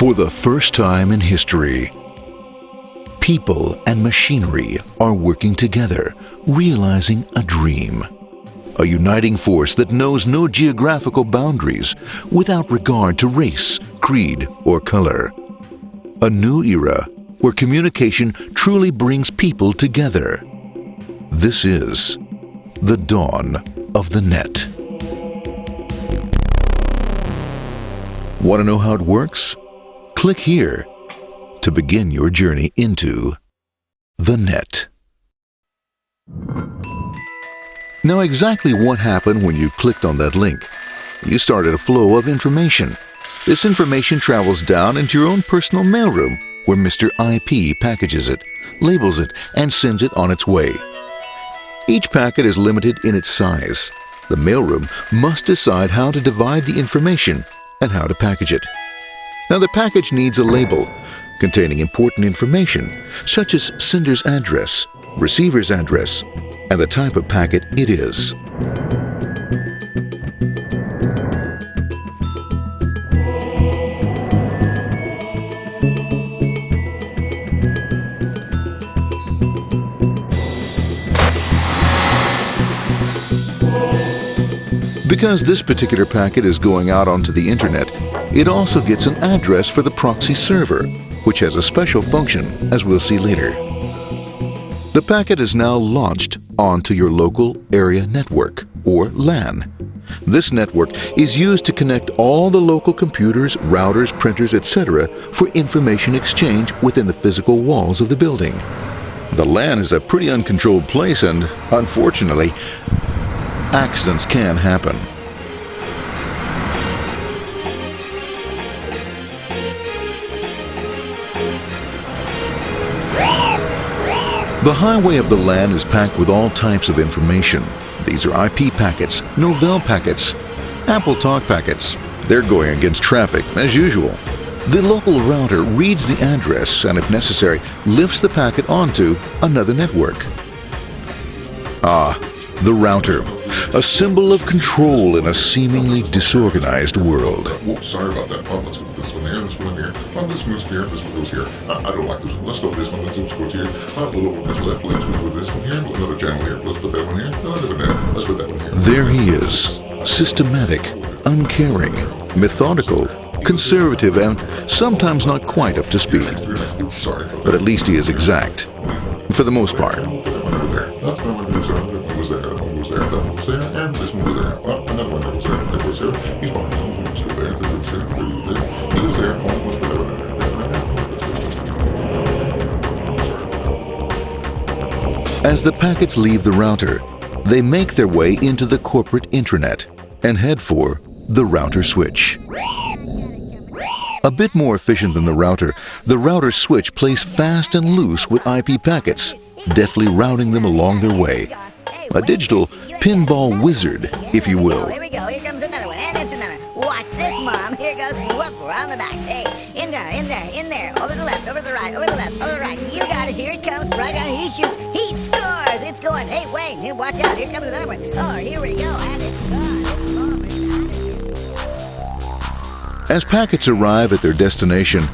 For the first time in history, people and machinery are working together, realizing a dream. A uniting force that knows no geographical boundaries without regard to race, creed, or color. A new era where communication truly brings people together. This is the dawn of the net. Want to know how it works? Click here to begin your journey into the net. Now, exactly what happened when you clicked on that link? You started a flow of information. This information travels down into your own personal mailroom, where Mr. IP packages it, labels it, and sends it on its way. Each packet is limited in its size. The mailroom must decide how to divide the information and how to package it. Now, the package needs a label containing important information, such as sender's address, receiver's address, and the type of packet it is. Because this particular packet is going out onto the internet, it also gets an address for the proxy server, which has a special function, as we'll see later. The packet is now launched onto your local area network, or LAN. This network is used to connect all the local computers, routers, printers, etc. for information exchange within the physical walls of the building. The LAN is a pretty uncontrolled place, and unfortunately, accidents can happen. The highway of the LAN is packed with all types of information. These are IP packets, Novell packets, Apple Talk packets. They're going against traffic, as usual. The local router reads the address and, if necessary, lifts the packet onto another network. The router, a symbol of control in a seemingly disorganized world. Whoops, sorry about that. Let's go with this one here, this one here. This moves here, this one goes here. I don't like this one. Let's go with this one. Let's go here. A little bit left. Let's go with this one here. Another channel here. Let's put that one here. Another one there. Let's put that one here. There he is, systematic, uncaring, methodical, conservative, and sometimes not quite up to speed. Sorry. But at least he is exact, for the most part. That one goes there, that one goes there, that one goes there, that one goes there, and this one goes there. Well, another one goes there, that goes there. He's behind him, let's go there, that goes there, that goes there. He goes there, let's put that one there. As the packets leave the router, they make their way into the corporate intranet and head for the router switch. A bit more efficient than the router switch plays fast and loose with IP packets, deftly routing them along their way. A digital pinball wizard, if you will. Here we go. Here comes another one. And it's another. Watch this, Mom. Here goes. Whoop, we're on the back. Hey, in there. Over the left, over the right, over the left, over the right. You got it. Here it comes. Right on. He shoots. He scores. It's going. Hey, Wayne, here, watch out. Here comes another one. Oh, here we go. And it's gone. As packets arrive at their destination,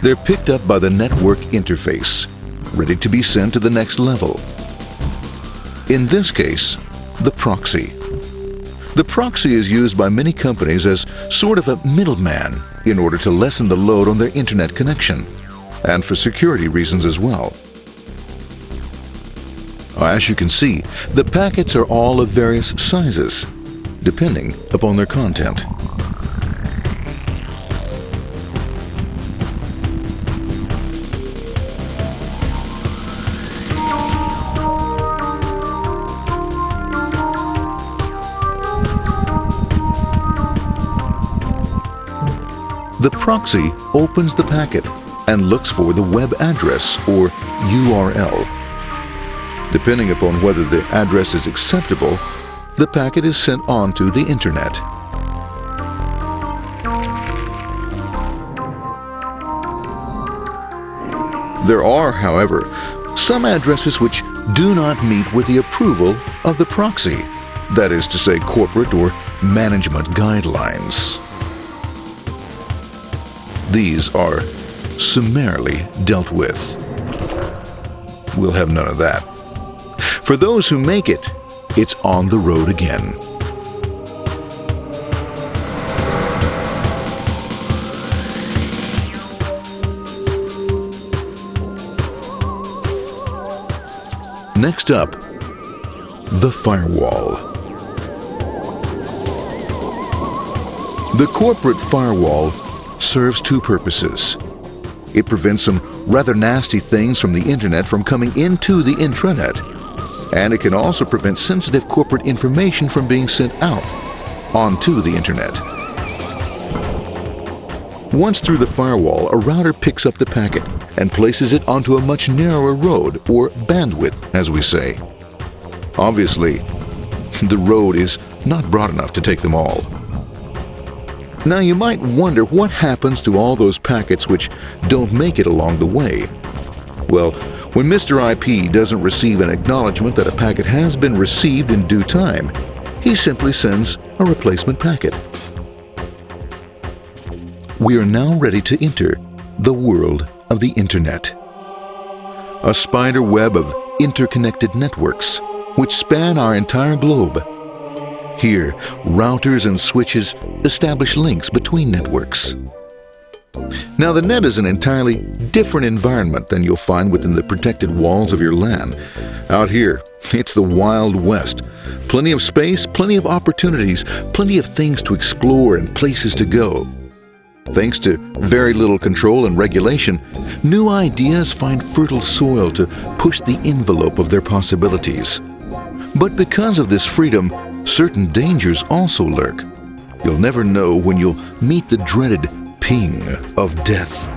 they're picked up by the network interface, ready to be sent to the next level. In this case, the proxy. The proxy is used by many companies as sort of a middleman in order to lessen the load on their internet connection, and for security reasons as well. As you can see, the packets are all of various sizes, depending upon their content. The proxy opens the packet and looks for the web address or URL. Depending upon whether the address is acceptable, the packet is sent on to the internet. There are, however, some addresses which do not meet with the approval of the proxy, that is to say, corporate or management guidelines. these are summarily dealt with. We'll have none of that. For those who make it, it's on the road again. Next up, the firewall. The corporate firewall serves two purposes. It prevents some rather nasty things from the internet from coming into the intranet, and it can also prevent sensitive corporate information from being sent out onto the internet. Once through the firewall, a router picks up the packet and places it onto a much narrower road, or bandwidth, as we say. Obviously, the road is not broad enough to take them all. Now you might wonder what happens to all those packets which don't make it along the way. Well, when Mr. IP doesn't receive an acknowledgement that a packet has been received in due time, he simply sends a replacement packet. We are now ready to enter the world of the Internet. A spider web of interconnected networks which span our entire globe. Here, routers and switches establish links between networks. Now, the net is an entirely different environment than you'll find within the protected walls of your LAN. Out here, it's the Wild West. Plenty of space, plenty of opportunities, plenty of things to explore and places to go. Thanks to very little control and regulation, new ideas find fertile soil to push the envelope of their possibilities. But because of this freedom, certain dangers also lurk. You'll never know when you'll meet the dreaded ping of death.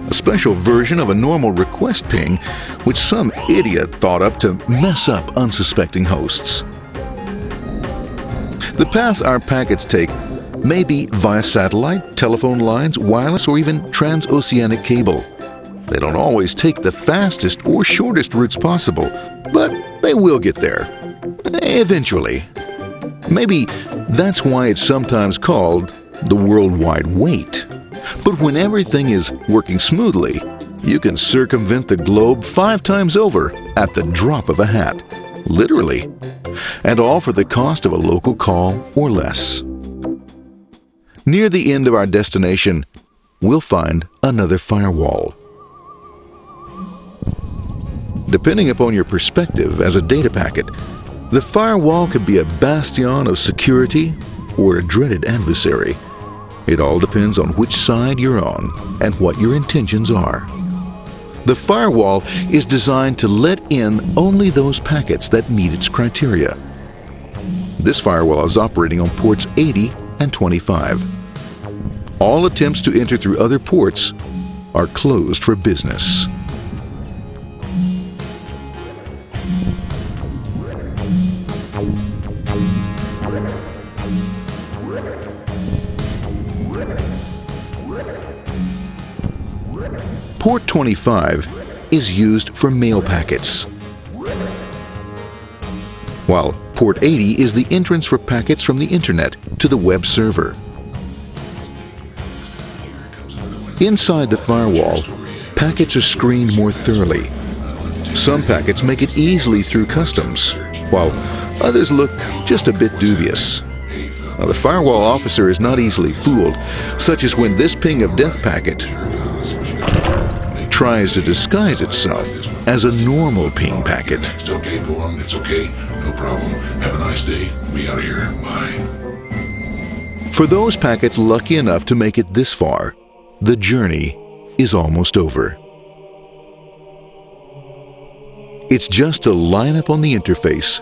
A special version of a normal request ping, which some idiot thought up to mess up unsuspecting hosts. The paths our packets take may be via satellite, telephone lines, wireless, or even transoceanic cable. They don't always take the fastest or shortest routes possible, but they will get there. Eventually. Maybe that's why it's sometimes called the worldwide wait. But when everything is working smoothly, you can circumvent the globe 5 times over at the drop of a hat. Literally. And all for the cost of a local call or less. Near the end of our destination, we'll find another firewall. Depending upon your perspective as a data packet, the firewall can be a bastion of security or a dreaded adversary. It all depends on which side you're on and what your intentions are. The firewall is designed to let in only those packets that meet its criteria. This firewall is operating on ports 80 and 25. All attempts to enter through other ports are closed for business. Port 25 is used for mail packets, while Port 80 is the entrance for packets from the Internet to the web server. Inside the firewall, packets are screened more thoroughly. Some packets make it easily through customs, while others look just a bit dubious. Now, the firewall officer is not easily fooled, such as when this ping of death packet tries to disguise itself as a normal ping packet. It's okay, go on, it's okay, no problem. Have a nice day. Be out of here. Bye. For those packets lucky enough to make it this far, the journey is almost over. It's just a line up on the interface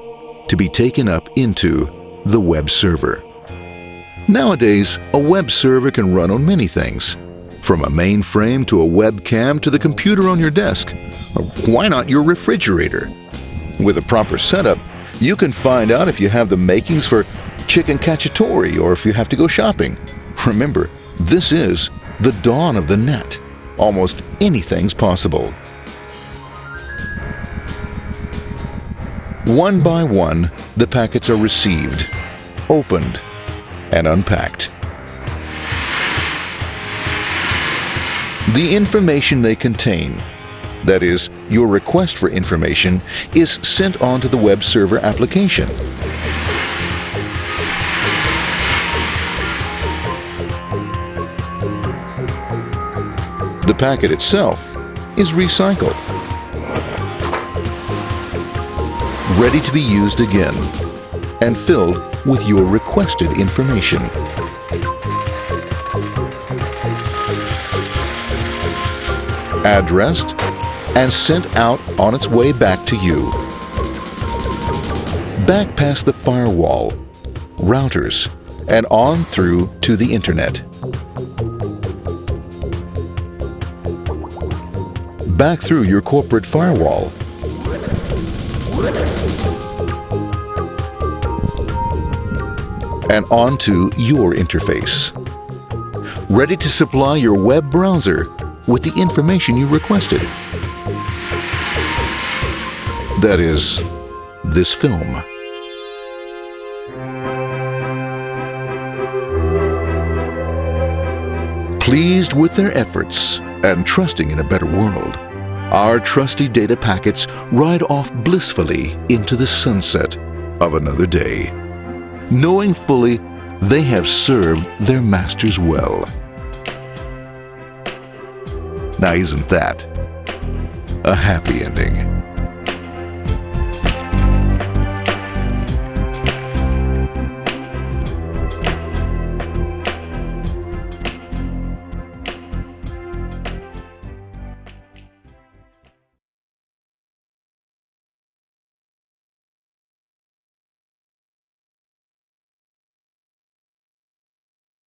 to be taken up into the web server. Nowadays, a web server can run on many things, from a mainframe to a webcam to the computer on your desk, or why not your refrigerator? With a proper setup, you can find out if you have the makings for chicken cacciatore or if you have to go shopping. Remember, this is the dawn of the net. Almost anything's possible. One by one, the packets are received, opened, and unpacked. The information they contain, that is, your request for information, is sent on to the web server application. The packet itself is recycled, ready to be used again, and filled with your requested information. Addressed and sent out on its way back to you. Back past the firewall, routers, and on through to the internet. Back through your corporate firewall. And onto your interface. Ready to supply your web browser with the information you requested. That is, this film. Pleased with their efforts and trusting in a better world, our trusty data packets ride off blissfully into the sunset of another day, knowing fully they have served their masters well. Now, isn't that a happy ending?